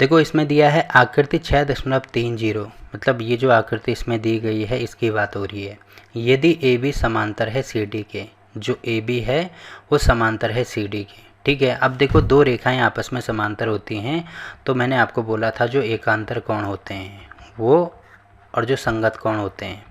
देखो इसमें दिया है आकृति 6.30, मतलब ये जो आकृति इसमें दी गई है इसकी बात हो रही है। यदि ए बी समांतर है सी डी के, जो ए बी है वो समांतर है सी डी के, ठीक है। अब देखो दो रेखाएं आपस में समांतर होती हैं तो मैंने आपको बोला था जो एकांतर कोण होते हैं वो और जो संगत कोण होते हैं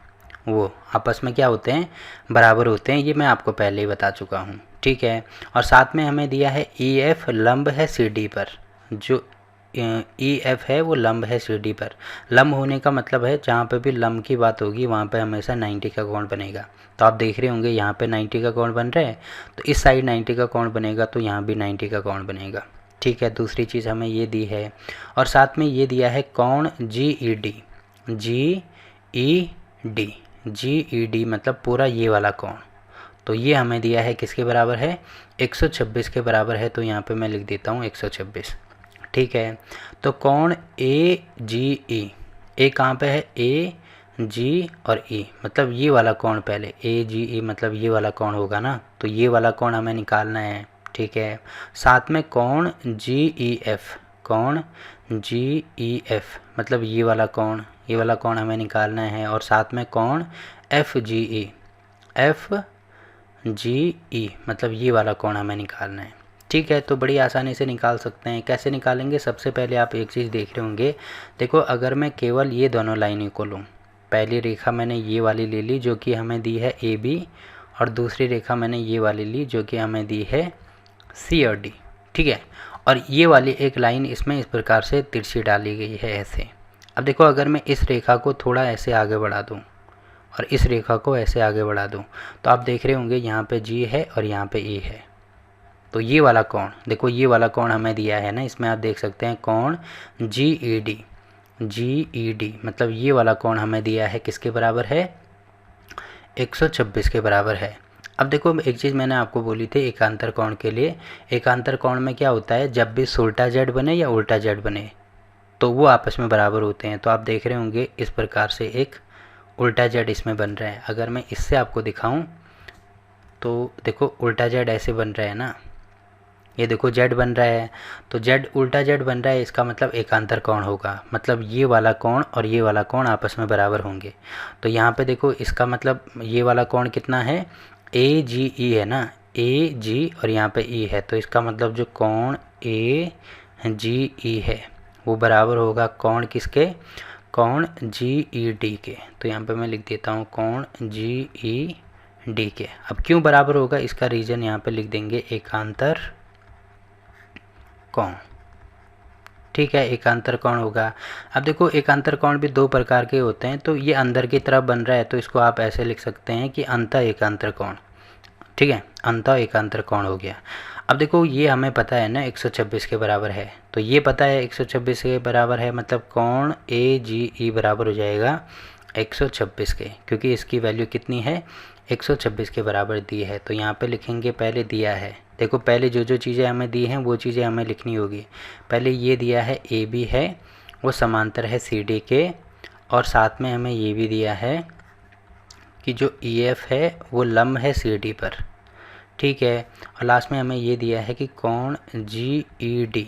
वो आपस में क्या होते हैं, बराबर होते हैं। ये मैं आपको पहले ही बता चुका हूँ, ठीक है। और साथ में हमें दिया है ई एफ लंब है सी डी पर, जो ई एफ है वो लंब है सी डी पर। लंब होने का मतलब है जहाँ पे भी लंब की बात होगी वहाँ पे हमेशा 90 का कोण बनेगा। तो आप देख रहे होंगे यहाँ पे 90 का कोण बन रहा है, तो इस साइड 90 का कोण बनेगा तो यहाँ भी 90 का कोण बनेगा, ठीक है। दूसरी चीज़ हमें ये दी है और साथ में ये दिया है कोण जी ई डी, जी ई डी, जी ई डी मतलब पूरा ये वाला कोण। तो ये हमें दिया है किसके बराबर है, 126 के बराबर है। तो यहाँ पे मैं लिख देता हूँ 126, ठीक है। तो कोण ए जी ई, ए कहाँ पे है, ए जी और ई, मतलब ये वाला कोण पहले ए जी ई मतलब ये वाला कोण होगा ना, तो ये वाला कोण हमें निकालना है, ठीक है। साथ में कोण जी ई एफ, कोण जी ई एफ मतलब ये वाला कोण, ये वाला कोण हमें निकालना है। और साथ में कोण एफ जी ई, एफ जी ई मतलब ये वाला कोण हमें निकालना है, ठीक है। तो बड़ी आसानी से निकाल सकते हैं। कैसे निकालेंगे, सबसे पहले आप एक चीज़ देख रहे होंगे, देखो अगर मैं केवल ये दोनों लाइनों को लूँ, पहली रेखा मैंने ये वाली ले ली जो कि हमें दी है ए बी, और दूसरी रेखा मैंने ये वाली ली जो कि हमें दी है सी और डी, ठीक है। और ये वाली एक लाइन इसमें इस प्रकार से तिरछी डाली गई है ऐसे। अब देखो अगर मैं इस रेखा को थोड़ा ऐसे आगे बढ़ा दूँ और इस रेखा को ऐसे आगे बढ़ा दूँ तो आप देख रहे होंगे यहाँ पे जी है और यहाँ पे ई है। तो ये वाला कोण, देखो ये वाला कोण हमें दिया है ना, इसमें आप देख सकते हैं कोण जी ई डी, जी ई डी मतलब ये वाला कोण हमें दिया है किसके बराबर है, 126 के बराबर है। अब देखो एक चीज़ मैंने आपको बोली थी एकांतर कोण के लिए, एकांतर कोण में क्या होता है, जब भी उल्टा जेड बने या उल्टा जेड बने तो वो आपस में बराबर होते हैं। तो आप देख रहे होंगे इस प्रकार से एक उल्टा जेड इसमें बन रहा है। अगर मैं इससे आपको दिखाऊं तो देखो उल्टा जेड ऐसे बन रहा है ना, ये देखो जेड बन रहा है, तो जेड उल्टा जेड बन रहा है, इसका मतलब एकांतर कोण होगा, मतलब ये वाला कोण और ये वाला कोण आपस में बराबर होंगे। तो यहाँ पे देखो इसका मतलब ये वाला कोण कितना है, ए जी ई है ना, ए जी और यहाँ पे ई है, तो इसका मतलब जो कोण ए जी ई है वो बराबर होगा कोण किसके, कोण जी ई डी के। तो यहाँ पे मैं लिख देता हूँ कोण जी ई डी के। अब क्यों बराबर होगा इसका रीज़न यहाँ पे लिख देंगे एकांतर कोण, ठीक है, एकांतर कोण होगा। अब देखो एकांतर कोण भी दो प्रकार के होते हैं, तो ये अंदर की तरफ बन रहा है तो इसको आप ऐसे लिख सकते हैं कि अंतः एकांतर कोण, ठीक है, अंतः एकांतर कोण हो गया। अब देखो ये हमें पता है ना 126 के बराबर है, तो ये पता है 126 के बराबर है, मतलब कोण ए जी ई बराबर हो जाएगा 126 के, क्योंकि इसकी वैल्यू कितनी है 126 के बराबर दी है। तो यहाँ पे लिखेंगे, पहले दिया है, देखो पहले जो जो चीज़ें हमें दी हैं वो चीज़ें हमें लिखनी होगी। पहले ये दिया है ए बी है वो समांतर है सी डी के, और साथ में हमें ये भी दिया है कि जो ई एफ है वो लंब है सी डी पर, ठीक है। और लास्ट में हमें ये दिया है कि कोण जी ई डी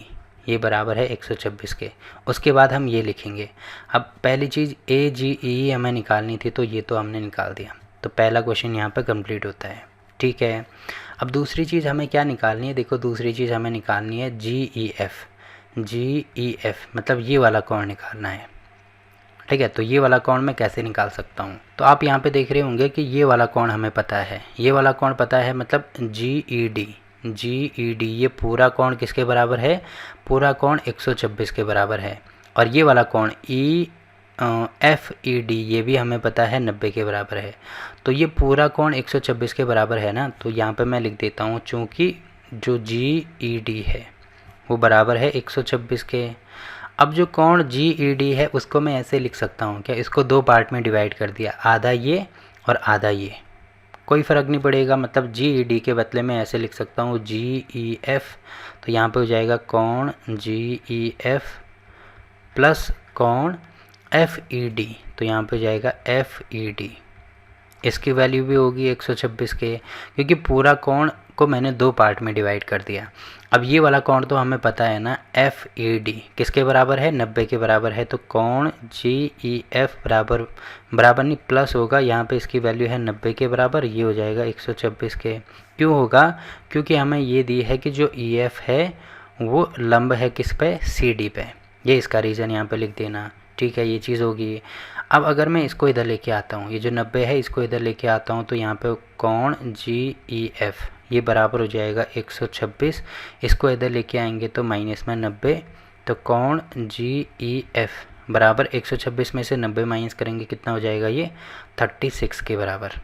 ये बराबर है 126 के। उसके बाद हम ये लिखेंगे। अब पहली चीज़ ए जी ई हमें निकालनी थी तो ये तो हमने निकाल दिया, तो पहला क्वेश्चन यहाँ पे कंप्लीट होता है, ठीक है। अब दूसरी चीज़ हमें क्या निकालनी है, देखो दूसरी चीज़ हमें निकालनी है जी ई एफ, जी ई एफ मतलब ये वाला कोण निकालना है, ठीक है। तो ये वाला कोण मैं कैसे निकाल सकता हूँ, तो आप यहाँ पे देख रहे होंगे कि ये वाला कोण हमें पता है, ये वाला कोण पता है, मतलब जी ई डी, जी ई डी ये पूरा कोण किसके बराबर है, पूरा कोण 126 के बराबर है। और ये वाला कोण ई एफ ई डी ये भी हमें पता है 90 के बराबर है। तो ये पूरा कोण 126 के बराबर है ना, तो यहाँ पे मैं लिख देता हूँ चूँकि जो जी ई डी है वो बराबर है 126 के। अब जो कोण जी ई डी है उसको मैं ऐसे लिख सकता हूँ क्या, इसको दो पार्ट में डिवाइड कर दिया, आधा ये और आधा ये, कोई फ़र्क नहीं पड़ेगा, मतलब जी ई डी के बदले में ऐसे लिख सकता हूँ जी ई एफ। तो यहाँ पे हो जाएगा कोण जी ई एफ प्लस कोण एफ ई डी, तो यहाँ पे हो जाएगा एफ ई डी, इसकी वैल्यू भी होगी 126 के, क्योंकि पूरा कोण को मैंने 2 पार्ट में डिवाइड कर दिया। अब ये वाला कोण तो हमें पता है ना, FED किसके बराबर है, 90 के बराबर है। तो कोण GEF बराबर नहीं प्लस होगा, यहाँ पे इसकी वैल्यू है 90 के बराबर, ये हो जाएगा 126 के। क्यों होगा, क्योंकि हमें ये दी है कि जो EF है वो लंब है किस पे, CD पे। ये इसका रीज़न यहाँ पे लिख देना, ठीक है, ये चीज़ होगी। अब अगर मैं इसको इधर लेके आता हूँ, ये जो 90 है इसको इधर लेके आता हूँ, तो यहाँ पे कोण GEF ये बराबर हो जाएगा 126। इसको इधर लेके आएंगे तो माइनस में 90, तो कोण GEF बराबर 126 में से 90 माइनस करेंगे कितना हो जाएगा, ये 36 के बराबर।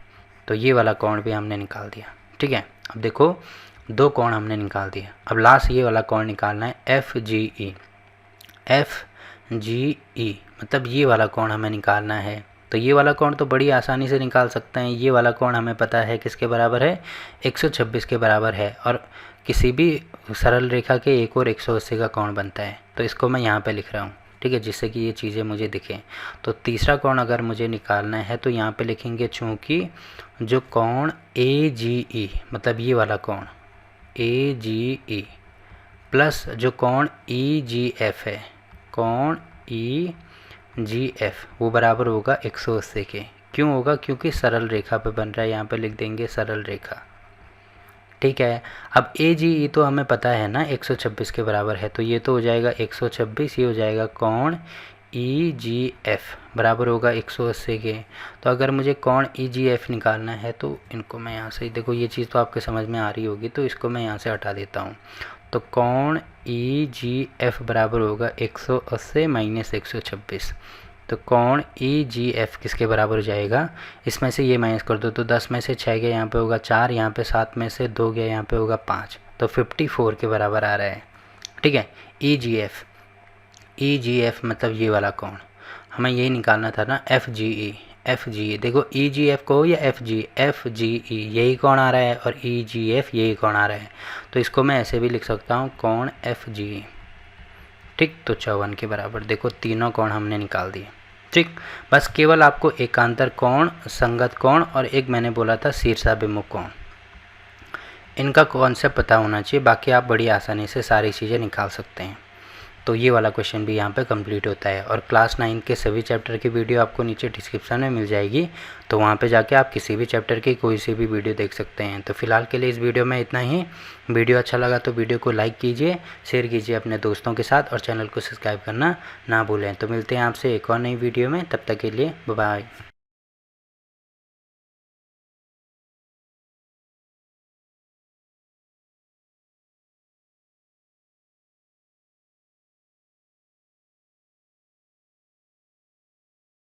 तो ये वाला कोण भी हमने निकाल दिया, ठीक है। अब देखो 2 कोण हमने निकाल दिया। अब लास्ट ये वाला कोण निकालना है, FGE। FGE मतलब ये वाला कोण हमें निकालना है। तो ये वाला कोण तो बड़ी आसानी से निकाल सकते हैं। ये वाला कोण हमें पता है किसके बराबर है, 126 के बराबर है, और किसी भी सरल रेखा के एक और 180 का कोण बनता है। तो इसको मैं यहाँ पे लिख रहा हूँ, ठीक है, जिससे कि ये चीज़ें मुझे दिखें। तो तीसरा कोण अगर मुझे निकालना है तो यहाँ पे लिखेंगे, चूँकि जो कोण AGE मतलब ये वाला कोण AGE प्लस जो कोण EGF है, कोण EGF वो बराबर होगा 180 के। क्यों होगा, क्योंकि सरल रेखा पे बन रहा है, यहाँ पे लिख देंगे सरल रेखा, ठीक है। अब AGE तो हमें पता है ना 126 के बराबर है, तो ये तो हो जाएगा 126, ये हो जाएगा कोण EGF बराबर होगा 180 के। तो अगर मुझे कोण EGF निकालना है तो इनको मैं यहाँ से, देखो ये चीज़ तो आपके समझ में आ रही होगी, तो इसको मैं यहाँ से हटा देता हूँ। तो कोण EGF बराबर होगा 180 माइनस 126। तो कोण EGF किसके बराबर हो जाएगा, इसमें से ये माइनस कर दो तो 10 में से 6 गया, यहाँ पे होगा 4, यहाँ पे 7 में से 2 गया, यहाँ पे होगा 5, तो 54 के बराबर आ रहा है, ठीक है। EGF मतलब ये वाला कोण, हमें यही निकालना था ना, FGE देखो EGF को या FGE यही कोण आ रहा है और EGF यही कोण आ रहा है, तो इसको मैं ऐसे भी लिख सकता हूँ, कोण FGE, ठीक। तो 54 के बराबर, देखो तीनों कोण हमने निकाल दिए, ठीक। बस केवल आपको एकांतर कोण, संगत कोण और एक मैंने बोला था शीर्षाभिमुख कोण, इनका कॉन्सेप्ट पता होना चाहिए, बाकी आप बड़ी आसानी से सारी चीज़ें निकाल सकते हैं। तो ये वाला क्वेश्चन भी यहाँ पे कंप्लीट होता है। और क्लास 9 के सभी चैप्टर की वीडियो आपको नीचे डिस्क्रिप्शन में मिल जाएगी, तो वहाँ पे जाके आप किसी भी चैप्टर की कोई सी भी वीडियो देख सकते हैं। तो फिलहाल के लिए इस वीडियो में इतना ही। वीडियो अच्छा लगा तो वीडियो को लाइक कीजिए, शेयर कीजिए अपने दोस्तों के साथ, और चैनल को सब्सक्राइब करना ना भूलें। तो मिलते हैं आपसे एक और नई वीडियो में, तब तक के लिए बाय बाय।